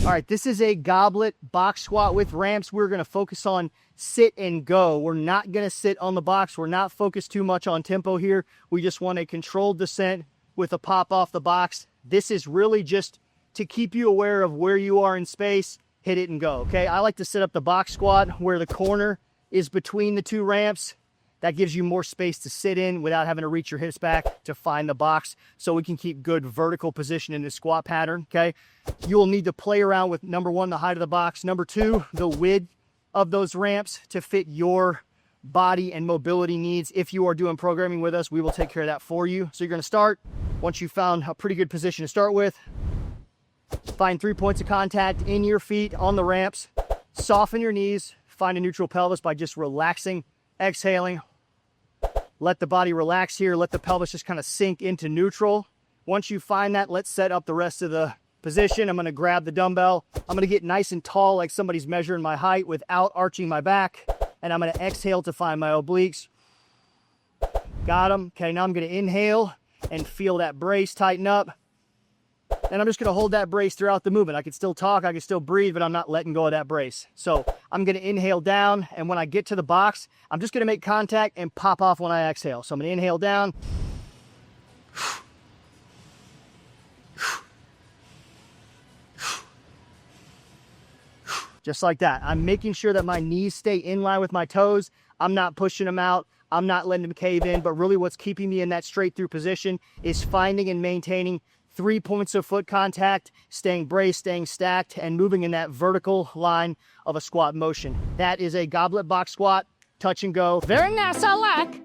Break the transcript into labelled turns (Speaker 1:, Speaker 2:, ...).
Speaker 1: All right, this is a goblet box squat with ramps. We're gonna focus on sit and go. We're not gonna sit on the box. We're not focused too much on tempo here. We just want a controlled descent with a pop off the box. This is really just to keep you aware of where you are in space, hit it and go, okay? I like to set up the box squat where the corner is between the two ramps. That gives you more space to sit in without having to reach your hips back to find the box, so we can keep good vertical position in this squat pattern, okay? You'll need to play around with, number one, the height of the box. Number two, the width of those ramps to fit your body and mobility needs. If you are doing programming with us, we will take care of that for you. So you're gonna start, once you've found a pretty good position to start with, find 3 points of contact in your feet on the ramps. Soften your knees, find a neutral pelvis by just relaxing, exhaling. Let the body relax here. Let the pelvis just kind of sink into neutral. Once you find that, let's set up the rest of the position. I'm gonna grab the dumbbell. I'm gonna get nice and tall like somebody's measuring my height without arching my back. And I'm gonna exhale to find my obliques. Got them. Okay, now I'm gonna inhale and feel that brace tighten up. And I'm just gonna hold that brace throughout the movement. I can still talk, I can still breathe, but I'm not letting go of that brace. So I'm gonna inhale down, and when I get to the box, I'm just gonna make contact and pop off when I exhale. So I'm gonna inhale down. Just like that. I'm making sure that my knees stay in line with my toes. I'm not pushing them out. I'm not letting them cave in, but really what's keeping me in that straight through position is finding and maintaining 3 points of foot contact, staying braced, staying stacked, and moving in that vertical line of a squat motion. That is a goblet box squat, touch and go.
Speaker 2: Very nice, I like.